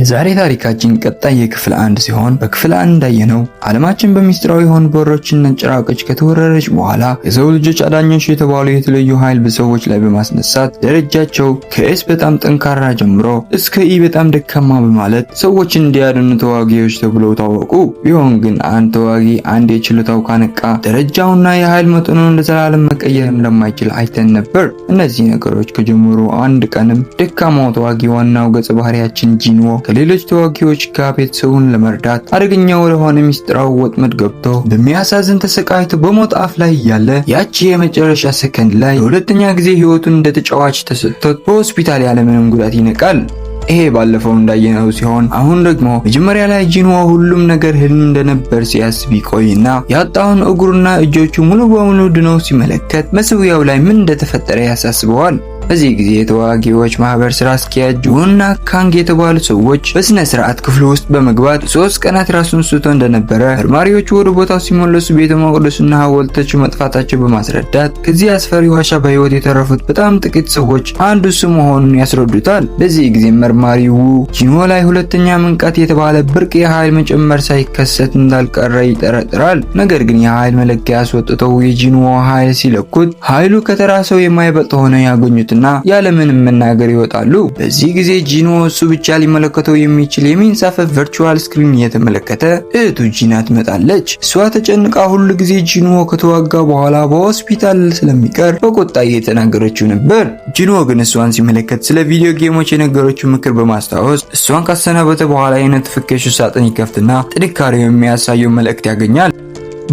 የዛሬ ታሪካችን ቀጣይ የክፍል 1 ሲሆን በክፍል 1 እንዳየነው ዓለማችን በሚስጥራዊ የሆኑ በሮችና ጭራቆች ከተወረረች በኋላ የሰው ልጆች አዳኞች የተባሉ የተለዩ ኃይል በሰዎች ላይ በማስነሳት ደረጃቸው ከኤስ በጣም ጠንካራ ጀምሮ እስከ ኢ በጣም ደካማ በማለት ሰዎችን እንዲያድኑ ተዋጊዎች ተብለው ታወቁ። ቢሆን ግን አንድ ተዋጊ አንድ የችሎታው ካነቃ ደረጃውና የኃይል መጠኑን ለዘላለም መቀየር እንደማይችል አይተን ነበር። እነዚህ ነገሮች ከጀመሩ አንድ ቀንም ደካማው ተዋጊ ዋናው ገጸ ባህሪያችን ጂንዎ ከሌሎች ተዋጊዎች ጋር ቤተሰቡን ለመርዳት አደገኛ ወደሆነ ሚስጥራዊ ወጥመድ ገብቶ በሚያሳዝን ተሰቃይቶ በሞት አፍ ላይ ያለ ያቺ የመጨረሻ ሰከንድ ላይ ለሁለተኛ ጊዜ ህይወቱን እንደ ተጫዋች ተሰጥቶት በሆስፒታል ያለምንም ጉዳት ይነቃል። ይሄ ባለፈው እንዳየነው ሲሆን አሁን ደግሞ መጀመሪያ ላይ ጂንዎ ሁሉም ነገር ህልም እንደነበር ሲያስብ ይቆይና ያጣውን እግሩና እጆቹ ሙሉ በሙሉ ድነው ሲመለከት መስዊያው ላይ ምን እንደተፈጠረ ያሳስበዋል። በዚህ ጊዜ የተዋጊዎች ማህበር ስራ አስኪያጅ ጁና ካንግ የተባሉ ሰዎች በስነ ስርዓት ክፍል ውስጥ በመግባት 3 ቀናት ራሱን ስቶ እንደነበረ መርማሪዎቹ ወደ ቦታው ሲመለሱ ቤተ መቅደሱና ሐውልቶቹ መጥፋታቸው በማስረዳት ከዚህ አስፈሪ ዋሻ በህይወት የተረፉት በጣም ጥቂት ሰዎች አንዱ እሱ መሆኑን ያስረዱታል። በዚህ ጊዜ መርማሪው ጂንዎ ላይ ሁለተኛ መንቃት የተባለ ብርቅ የኃይል መጨመር ሳይከሰት እንዳልቀረ ይጠረጥራል። ነገር ግን የኃይል መለኪያ አስወጥተው የጂንዎ ኃይል ሲለኩት ኃይሉ ከተራ ሰው የማይበልጥ ሆነ ያገኙት እና ያለምንም መናገር ይወጣሉ። በዚህ ጊዜ ጂንዎ እሱ ብቻ ሊመለከተው የሚችል የሚንሳፈፍ ቨርቹዋል ስክሪን እየተመለከተ እህቱ ጂና ትመጣለች። እሷ ተጨንቃ ሁሉ ጊዜ ጂንዎ ከተዋጋ በኋላ በሆስፒታል ስለሚቀር በቁጣ እየተናገረችው ነበር። ጂንዎ ግን እሷን ሲመለከት ስለ ቪዲዮ ጌሞች የነገረችው ምክር በማስታወስ እሷን ካሰናበተ በኋላ የኖቲፊኬሽን ሳጥን ይከፍትና ጥንካሬው የሚያሳየው መልእክት ያገኛል።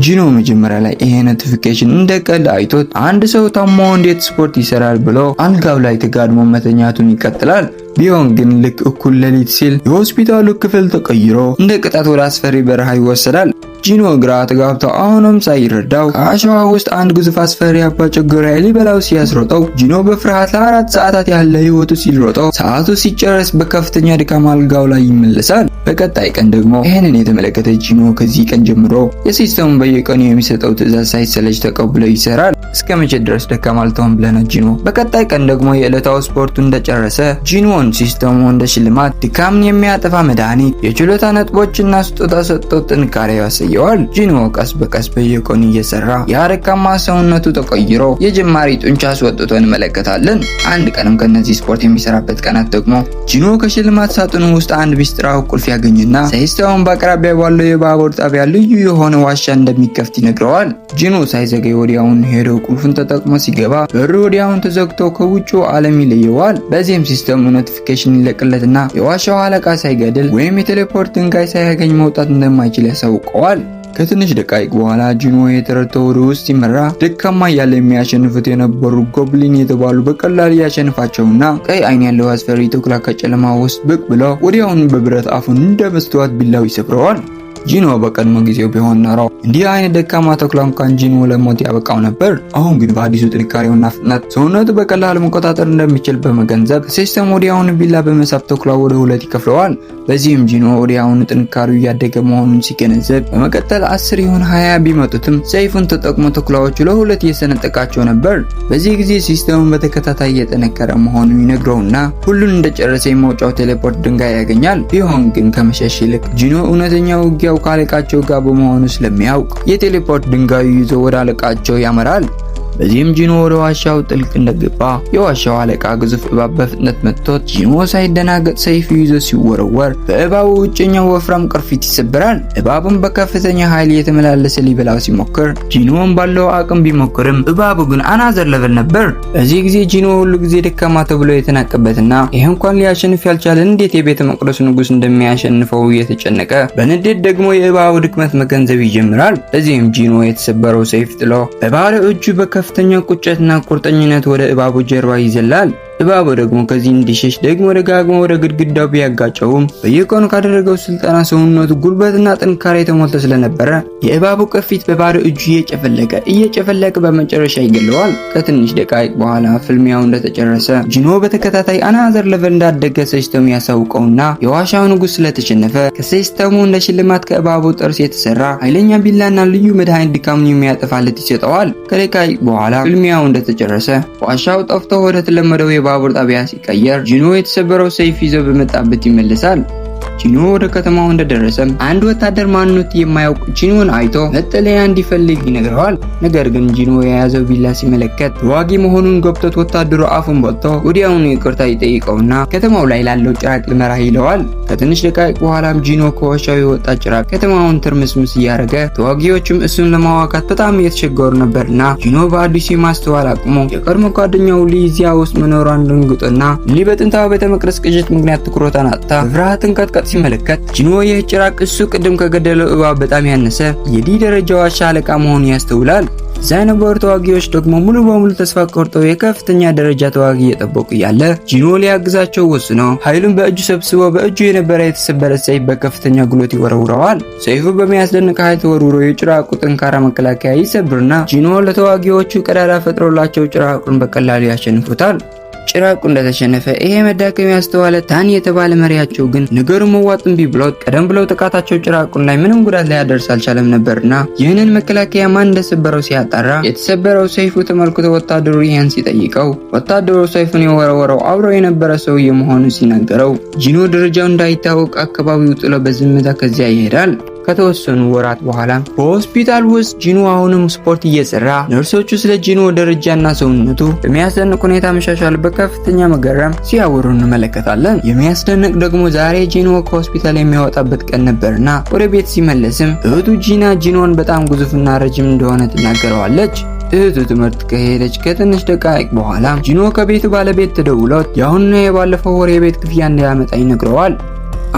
ጂንዎ መጀመሪያ ላይ ይሄ ኖቲፊኬሽን እንደ ቀልድ አይቶት አንድ ሰው ታሞ እንዴት ስፖርት ይሰራል ብሎ አልጋው ላይ ተጋድሞ መተኛቱን ይቀጥላል። ቢሆን ግን ልክ እኩል ሌሊት ሲል የሆስፒታሉ ክፍል ተቀይሮ እንደ ቅጣት ወደ አስፈሪ በረሃ ይወሰዳል። ጂንዎ ግራ ተጋብቶ አሁንም ሳይረዳው ከአሸዋ ውስጥ አንድ ግዙፍ አስፈሪ አባጨጎራ ሊበላው ሲያስሮጠው ጂንዎ በፍርሃት ለ4 ሰዓታት ያለ ህይወቱ ሲሮጠው ሰዓቱ ሲጨርስ በከፍተኛ ድካም አልጋው ላይ ይመለሳል። በቀጣይ ቀን ደግሞ ይህንን የተመለከተ ጂንዎ ከዚህ ቀን ጀምሮ የሲስተሙን በየቀኑ የሚሰጠው ትዕዛዝ ሳይሰለች ተቀብሎ ይሰራል። እስከ መቼ ድረስ ደካማ ልትሆን ብለህ ነው ጂንዎ? በቀጣይ ቀን ደግሞ የዕለታው ስፖርቱን እንደጨረሰ ጂንዎ ሲስተሙ እንደ ሽልማት ድካምን የሚያጠፋ መድኃኒት፣ የችሎታ ነጥቦችና ስጦታ ሰጥቶ ጥንካሬ ያሳየዋል። ጂንዎ ቀስ በቀስ በየቀኑ እየሰራ የደካማ ሰውነቱ ተቀይሮ የጀማሪ ጡንቻ አስወጥቶ እንመለከታለን። አንድ ቀንም ከነዚህ ስፖርት የሚሰራበት ቀናት ደግሞ ጂንዎ ከሽልማት ሳጥኑ ውስጥ አንድ ሚስጥራዊ ቁልፍ ያገኝና ሲስተሙን በአቅራቢያ ባለው የባቡር ጣቢያ ልዩ የሆነ ዋሻ እንደሚከፍት ይነግረዋል። ጂንዎ ሳይዘገይ ወዲያውኑ ሄዶ ቁልፉን ተጠቅሞ ሲገባ በሩ ወዲያውኑ ተዘግቶ ከውጭው ዓለም ይለየዋል። በዚህም ሲስተሙ ኖቲፊኬሽን ይለቅለትና የዋሻው አለቃ ሳይገድል ወይም የቴሌፖርት ድንጋይ ሳያገኝ መውጣት እንደማይችል ያሳውቀዋል። ከትንሽ ደቂቃ በኋላ ጂንዎ የተረተው ወደ ውስጥ ሲመራ ደካማ እያለ የሚያሸንፉት የነበሩ ጎብሊን የተባሉ በቀላል ያሸንፋቸውና ቀይ አይን ያለው አስፈሪ ተኩላ ከጨለማ ውስጥ ብቅ ብለው ወዲያውኑ በብረት አፉን እንደ መስተዋት ቢላው ይሰብረዋል። ጂንዎ በቀድሞ ጊዜው ቢሆን ኖሮ እንዲህ አይነት ደካማ ተኩላ እንኳን ጂንዎ ለሞት ያበቃው ነበር። አሁን ግን በአዲሱ ጥንካሬውና ፍጥነት ሰውነቱ በቀላሉ መቆጣጠር እንደሚችል በመገንዘብ ሲስተም ወዲያውኑ ቢላ በመሳብ ተኩላ ወደ 2 ይከፍለዋል። በዚህም ጂንዎ ወዲያውኑ ጥንካሬው እያደገ መሆኑን ሲገነዘብ በመቀጠል 10 ይሁን 20 ቢመጡትም ሰይፉን ተጠቅሞ ተኩላዎቹ ለ2 እየሰነጠቃቸው ነበር። በዚህ ጊዜ ሲስተሙን በተከታታይ እየጠነከረ መሆኑን ይነግረውና ሁሉን እንደጨረሰ የመውጫው ቴሌፖርት ድንጋይ ያገኛል። ቢሆን ግን ከመሸሽ ይልቅ ጂንዎ እውነተኛ ውጊያ ከአለቃቸው ጋር በመሆኑ ስለሚያውቅ የቴሌፖርት ድንጋዩ ይዞ ወደ አለቃቸው ያመራል። በዚህም ጂንዎ ወደ ዋሻው ጥልቅ እንደገባ የዋሻው አለቃ ግዙፍ እባብ በፍጥነት መጥቶት ጂንዎ ሳይደናገጥ ሰይፍ ይዞ ሲወረወር በእባቡ ውጭኛው ወፍራም ቅርፊት ይሰበራል። እባቡን በከፍተኛ ኃይል እየተመላለሰ ሊበላው ሲሞክር ጂንዎን ባለው አቅም ቢሞክርም እባቡ ግን አናዘር ለቨል ነበር። በዚህ ጊዜ ጂንዎ ሁሉ ጊዜ ደካማ ተብሎ የተናቀበትና ይህ እንኳን ሊያሸንፍ ያልቻለ እንዴት የቤተ መቅደሱ ንጉስ እንደሚያሸንፈው እየተጨነቀ በንዴት ደግሞ የእባቡ ድክመት መገንዘብ ይጀምራል። በዚህም ጂንዎ የተሰበረው ሰይፍ ጥሎ በባለ እጁ ከፍተኛ ቁጭትና ቁርጠኝነት ወደ እባቡ ጀርባ ይዘላል። እባቡ ደግሞ ከዚህ እንዲሸሽ ደግሞ ደጋግሞ ወደ ግድግዳው ቢያጋጨውም በየቀኑ ካደረገው ስልጠና ሰውነቱ ጉልበትና ጥንካሬ ተሞልቶ ስለነበረ የእባቡ ቅርፊት በባዶ እጁ እየጨፈለቀ በመጨረሻ ይገለዋል። ከትንሽ ደቂቃ በኋላ ፍልሚያው እንደተጨረሰ ጂንዎ በተከታታይ አናዘር ሌቨል እንዳደገ ሲስተሙ ያሳውቀውና የዋሻው ንጉስ ስለተሸነፈ ከሲስተሙ እንደ ሽልማት ከእባቡ ጥርስ የተሰራ ኃይለኛ ቢላና ልዩ መድኃኒት ድካሙን የሚያጠፋለት ይሰጠዋል። ከደቂቃ በኋላ ፍልሚያው እንደተጨረሰ ዋሻው ጠፍቶ ወደ ተለመደው የባቡር ጣቢያ ሲቀየር ጂንዎ የተሰበረው ሰይፍ ይዞ በመጣበት ይመለሳል። ጂኖ ወደ ከተማው እንደደረሰም አንድ ወታደር ማንነት የማያውቅ ጂኖን አይቶ መጠለያ እንዲፈልግ ይነግረዋል። ነገር ግን ጂኖ የያዘው ቢላ ሲመለከት ተዋጊ መሆኑን ገብቶት ወታደሩ አፉን በልቶ ወዲያውኑ ይቅርታ ይጠይቀውና ከተማው ላይ ላለው ጭራቅ ልመራ ይለዋል። ከትንሽ ደቂቃ በኋላም ጂኖ ከዋሻው የወጣ ጭራቅ ከተማውን ትርምስምስ እያደረገ ተዋጊዎችም እሱን ለማዋጋት በጣም እየተቸገሩ ነበርና ጂኖ በአዲሱ ማስተዋል አቅሙ የቀድሞ ጓደኛው ሊ እዚያ ውስጥ መኖሯን ደንግጦና ሊ በጥንታዊ ቤተ መቅደስ ቅጅት ምክንያት ትኩረቷን አጥታ በፍርሃትን ቀጥቀጥ ሲመለከት ጂኖ ይህ ጭራቅ እሱ ቅድም ከገደለው እባብ በጣም ያነሰ የዲ ደረጃ ዋሻ አለቃ መሆኑን ያስተውላል። እዚያ የነበሩ ተዋጊዎች ደግሞ ሙሉ በሙሉ ተስፋ ቆርጠው የከፍተኛ ደረጃ ተዋጊ እየጠበቁ ያለ ጂኖ ሊያግዛቸው ወስኖ ኃይሉን በእጁ ሰብስቦ በእጁ የነበረ የተሰበረ ሰይፍ በከፍተኛ ጉልበት ይወረውረዋል። ሰይፉ በሚያስደንቅ ኃይል ተወርውሮ የጭራቁ ጠንካራ መከላከያ ይሰብርና ጂኖ ለተዋጊዎቹ ቀዳዳ ፈጥሮላቸው ጭራቁን በቀላሉ ያሸንፉታል። ጭራቁ እንደተሸነፈ ይሄ መዳከም ያስተዋለ ታን የተባለ መሪያቸው ግን ነገሩ መዋጥ እምቢ ብሎት ቀደም ብለው ጥቃታቸው ጭራቁን ላይ ምንም ጉዳት ሊያደርስ አልቻለም ነበርና ይህንን መከላከያ ማን እንደሰበረው ሲያጣራ የተሰበረው ሰይፉ ተመልክቶ ወታደሩ ይህን ሲጠይቀው ወታደሩ ሰይፉን የወረወረው አብረው የነበረ ሰውዬ መሆኑን ሲናገረው ጂኖ ደረጃው እንዳይታወቅ አካባቢው ጥሎ በዝምታ ከዚያ ይሄዳል። ከተወሰኑ ወራት በኋላ በሆስፒታል ውስጥ ጂኖ አሁንም ስፖርት እየሰራ ነርሶቹ ስለ ጂኖ ደረጃና ሰውነቱ በሚያስደንቅ ሁኔታ መሻሻል በከፍተኛ መገረም ሲያወሩ እንመለከታለን። የሚያስደንቅ ደግሞ ዛሬ ጂኖ ከሆስፒታል የሚያወጣበት ቀን ነበርና ወደ ቤት ሲመለስም እህቱ ጂና ጂኖን በጣም ግዙፍና ረጅም እንደሆነ ትናገረዋለች። እህቱ ትምህርት ከሄደች ከትንሽ ደቂቃ በኋላ ጂኖ ከቤቱ ባለቤት ተደውሎት የአሁኑና የባለፈው ወር የቤት ክፍያ እንዲያመጣ ይነግረዋል።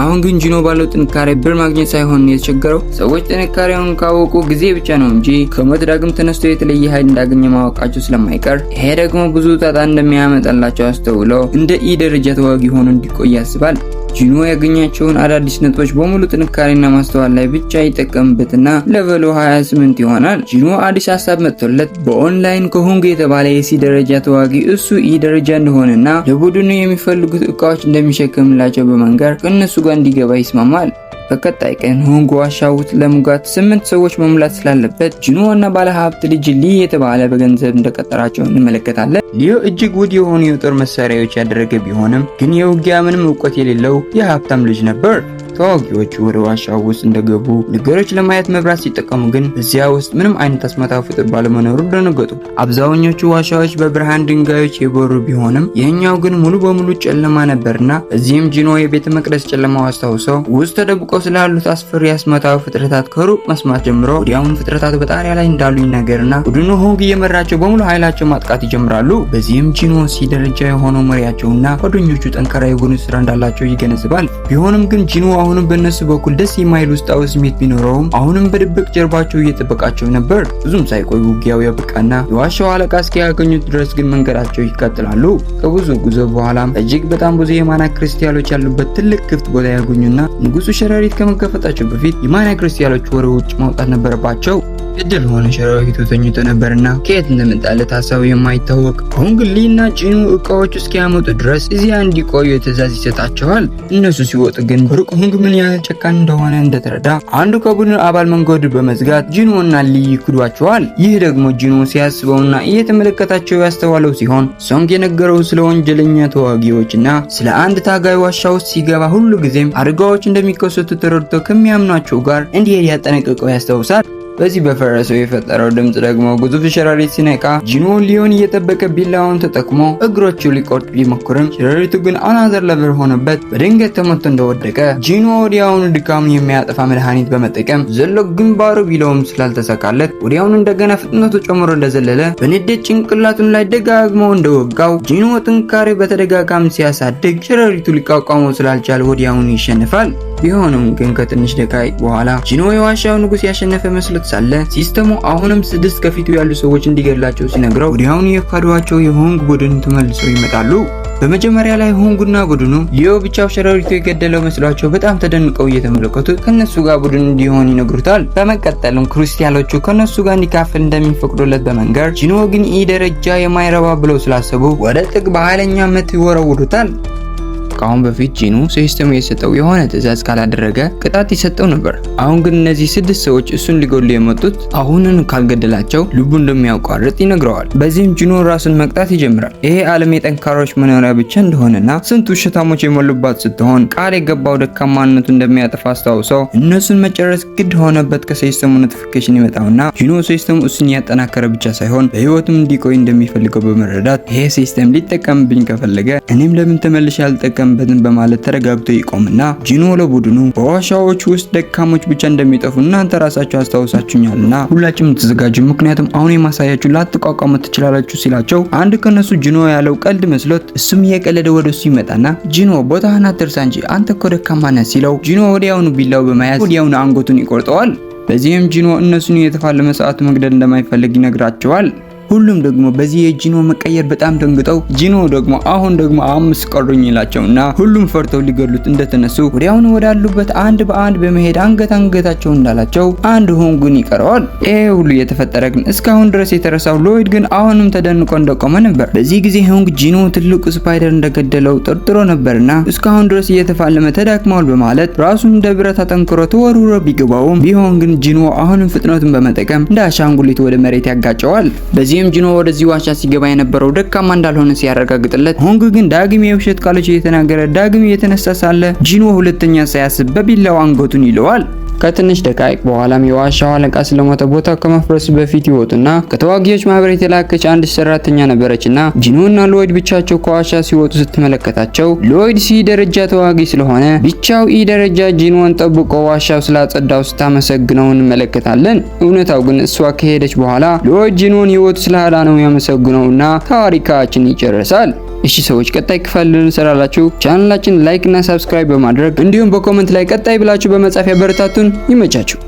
አሁን ግን ጂኖ ባለው ጥንካሬ ብር ማግኘት ሳይሆን የተቸገረው ሰዎች ጥንካሬውን ካወቁ ጊዜ ብቻ ነው እንጂ ከሞት ዳግም ተነስቶ የተለየ ኃይል እንዳገኘ ማወቃቸው ስለማይቀር ይሄ ደግሞ ብዙ ጣጣ እንደሚያመጣላቸው አስተውሎ እንደ ኢ ደረጃ ተዋጊ ሆኖ እንዲቆይ ያስባል። ጂኖ ያገኛቸውን አዳዲስ ነጥቦች በሙሉ ጥንካሬና ማስተዋል ላይ ብቻ ይጠቀምበትና ሌቨሉ 28 ይሆናል። ጂኖ አዲስ ሀሳብ መጥቶለት በኦንላይን ከሆንግ የተባለ የሲ ደረጃ ተዋጊ እሱ ኢ ደረጃ እንደሆነና ለቡድኑ የሚፈልጉት እቃዎች እንደሚሸከምላቸው በመንገር ከእነሱ ጋር እንዲገባ ይስማማል። በቀጣይ ቀን ሆንግ ዋሻ ውስጥ ለሙጋት 8 ሰዎች መሙላት ስላለበት ጂኖ እና ባለሀብት ልጅ ሊ የተባለ በገንዘብ እንደቀጠራቸው እንመለከታለን። ሊዮ እጅግ ውድ የሆኑ የጦር መሳሪያዎች ያደረገ ቢሆንም ግን የውጊያ ምንም እውቀት የሌለው የሀብታም ልጅ ነበር። ተዋጊዎቹ ወደ ዋሻው ውስጥ እንደገቡ ነገሮች ለማየት መብራት ሲጠቀሙ ግን እዚያ ውስጥ ምንም አይነት አስማታዊ ፍጡር ባለመኖሩ ደነገጡ። አብዛኞቹ ዋሻዎች በብርሃን ድንጋዮች የበሩ ቢሆንም ይህኛው ግን ሙሉ በሙሉ ጨለማ ነበርና እዚህም ጂኖ የቤተ መቅደስ ጨለማው አስታውሰው ውስጥ ተደብቀው ስላሉት አስፈሪ አስማታዊ ፍጥረታት ከሩቅ መስማት ጀምሮ ወዲያውኑ ፍጥረታቱ በጣሪያ ላይ እንዳሉ ይናገርና ቡድኑ ሆንግ እየመራቸው በሙሉ ኃይላቸው ማጥቃት ይጀምራሉ። በዚህም ጂኖ ሲ ደረጃ የሆነው መሪያቸውና ጓደኞቹ ጠንካራ የጎን ስራ እንዳላቸው ይገነዘባል። ቢሆንም ግን ጂኖ አሁንም በእነሱ በኩል ደስ የማይል ውስጣዊ ስሜት ቢኖረውም አሁንም በድብቅ ጀርባቸው እየጠበቃቸው ነበር። ብዙም ሳይቆይ ውጊያው ያበቃና የዋሻው አለቃ እስኪያገኙት ድረስ ግን መንገዳቸው ይቀጥላሉ። ከብዙ ጉዞ በኋላም እጅግ በጣም ብዙ የማና ክርስቲያኖች ያሉበት ትልቅ ክፍት ቦታ ያገኙና ንጉሱ ሸረሪት ከመከፈታቸው በፊት የማና ክርስቲያኖች ወደ ውጭ ማውጣት ነበረባቸው። እድል ሆነ ሸረሪቱ ተኝቶ ነበርና ከየት እንደመጣለት ሀሳቡ የማይታወቅ ሆንግ ሊና ጂኖ እቃዎች እስኪያመጡ ድረስ እዚያ እንዲቆዩ ትዕዛዝ ይሰጣቸዋል። እነሱ ሲወጡ ግን ሩቅ ሆንግ ምን ያህል ጨካኝ እንደሆነ እንደተረዳ አንዱ ከቡድኑ አባል መንገዱ በመዝጋት ጂኖ እና ሊ ይክዷቸዋል። ይህ ደግሞ ጂኖ ሲያስበውና እየተመለከታቸው ያስተዋለው ሲሆን ሶንግ የነገረው ስለ ወንጀለኛ ተዋጊዎችና ስለ አንድ ታጋይ ዋሻ ውስጥ ሲገባ ሁሉ ጊዜም አደጋዎች እንደሚከሰቱ ተረድቶ ከሚያምናቸው ጋር እንዲሄድ ያጠነቅቀው ያስታውሳል። በዚህ በፈረሰው የፈጠረው ድምጽ ደግሞ ግዙፍ ሸረሪት ሲነቃ ጂኖ ሊዮን እየጠበቀ ቢላውን ተጠቅሞ እግሮቹ ሊቆርጥ ቢሞክርም ሸረሪቱ ግን አናዘር ለቨር ሆነበት በድንገት ተመቶ እንደወደቀ ጂኖ ወዲያውኑ ድካሙን የሚያጠፋ መድኃኒት በመጠቀም ዘሎ ግንባሩ ቢለውም ስላልተሳካለት ወዲያውኑ እንደገና ፍጥነቱ ጨምሮ እንደዘለለ በንዴት ጭንቅላቱን ላይ ደጋግሞ እንደወጋው ጂኖ ጥንካሬ በተደጋጋሚ ሲያሳድግ ሸረሪቱ ሊቋቋመው ስላልቻለ ወዲያውኑ ይሸነፋል። ቢሆንም ግን ከትንሽ ደቂቃ በኋላ ጂኖ የዋሻው ንጉስ ያሸነፈ መስሎት ሳለ ሲስተሙ አሁንም 6 ከፊቱ ያሉ ሰዎች እንዲገድላቸው ሲነግረው ወዲያውኑ የካዷቸው የሆንግ ቡድን ተመልሰው ይመጣሉ። በመጀመሪያ ላይ ሆንጉና ቡድኑ ሊዮ ብቻው ሸረሪቱ የገደለው መስሏቸው በጣም ተደንቀው እየተመለከቱ ከነሱ ጋር ቡድን እንዲሆን ይነግሩታል። በመቀጠልም ክርስቲያኖቹ ከነሱ ጋር እንዲካፈል እንደሚፈቅዱለት በመንገር ጂኖ ግን ኢ ደረጃ የማይረባ ብለው ስላሰቡ ወደ ጥግ በኃይለኛ ምት ይወረውሩታል። ከአሁን በፊት ጂኑ ሲስተሙ የሰጠው የሆነ ትዕዛዝ ካላደረገ ቅጣት ይሰጠው ነበር። አሁን ግን እነዚህ 6 ሰዎች እሱን ሊገሉ የመጡት አሁንን ካልገደላቸው ልቡ እንደሚያቋርጥ ይነግረዋል። በዚህም ጂኑ ራሱን መቅጣት ይጀምራል። ይሄ ዓለም የጠንካሮች መኖሪያ ብቻ እንደሆነና ስንት ውሸታሞች የሞሉባት ስትሆን ቃል የገባው ደካማነቱ እንደሚያጠፋ አስታውሰው እነሱን መጨረስ ግድ ሆነበት። ከሲስተሙ ኖቲፊኬሽን ይመጣውና ጂኑ ሲስተሙ እሱን ያጠናከረ ብቻ ሳይሆን በህይወቱም እንዲቆይ እንደሚፈልገው በመረዳት ይሄ ሲስተም ሊጠቀምብኝ ከፈለገ እኔም ለምን ተመልሼ አልጠቀምበትም በማለት ተረጋግቶ ይቆምና ጂኑ ለቡድኑ በዋሻዎች ውስጥ ደካሞች ብቻ እንደሚጠፉ እናንተ ራሳችሁ አስታውሳችሁኛልና ሁላችሁም ተዘጋጁ፣ ምክንያቱም አሁን የማሳያችሁ ላትቋቋሙ ትችላላችሁ ሲላቸው አንድ ከነሱ ጂኑ ያለው ቀልድ መስሎት እሱም እየቀለደ ወደሱ ይመጣና ጂኑ ቦታህን አትርሳ እንጂ አንተ እኮ ደካማ ነህ ሲለው ጂኑ ወዲያውኑ ቢላው በመያዝ ወዲያውኑ አንገቱን ይቆርጠዋል። በዚህም ጂኑ እነሱን የተፋለመ ሰዓት መግደል እንደማይፈልግ ይነግራቸዋል። ሁሉም ደግሞ በዚህ የጂኖ መቀየር በጣም ደንግጠው ጂኖ ደግሞ አሁን ደግሞ 5 ቀሩኝ ይላቸውና ሁሉም ፈርተው ሊገድሉት እንደተነሱ ወዲያውኑ ወዳሉበት አንድ በአንድ በመሄድ አንገታቸው እንዳላቸው አንድ ሆንጉን ይቀረዋል። ይሄ ሁሉ የተፈጠረ ግን እስካሁን ድረስ የተረሳው ሎይድ ግን አሁንም ተደንቆ እንደቆመ ነበር። በዚህ ጊዜ ሆንግ ጂኖ ትልቁ ስፓይደር እንደገደለው ጠርጥሮ ነበርና እስካሁን ድረስ እየተፋለመ ተዳክሟል በማለት ራሱን እንደ ብረት አጠንክሮ ተወርውሮ ቢገባውም ቢሆን ግን ጂኖ አሁንም ፍጥነቱን በመጠቀም እንደ አሻንጉሊት ወደ መሬት ያጋጨዋል። በዚህም ጂኖ ወደዚህ ዋሻ ሲገባ የነበረው ደካማ እንዳልሆነ ሲያረጋግጥለት ሆንግ ግን ዳግም የውሸት ቃሎች እየተናገረ ዳግም እየተነሳ ሳለ ጂኖ ሁለተኛ ሳያስብ በቢላው አንገቱን ይለዋል። ከትንሽ ደቂቃ በኋላም የዋሻው አለቃ ስለሞተ ቦታው ከመፍረሱ በፊት ይወጡና ከተዋጊዎች ማህበር የተላከች አንድ ሰራተኛ ነበረችና ጂኖና ሎይድ ብቻቸው ከዋሻ ሲወጡ ስትመለከታቸው ሎይድ ሲ ደረጃ ተዋጊ ስለሆነ ብቻው ኢ ደረጃ ጂኖን ጠብቆ ዋሻው ስላጸዳው ስታመሰግነው እንመለከታለን። እውነታው ግን እሷ ከሄደች በኋላ ሎይድ ጂኖን ህይወቱ ስላዳነው ያመሰግነውና ታሪካችን ይጨርሳል። እሺ ሰዎች ቀጣይ ክፍል እንሰራላችሁ። ቻናላችን ላይክ እና ሰብስክራይብ በማድረግ እንዲሁም በኮሜንት ላይ ቀጣይ ብላችሁ በመጻፍ ያበረታቱን። ይመቻችሁ።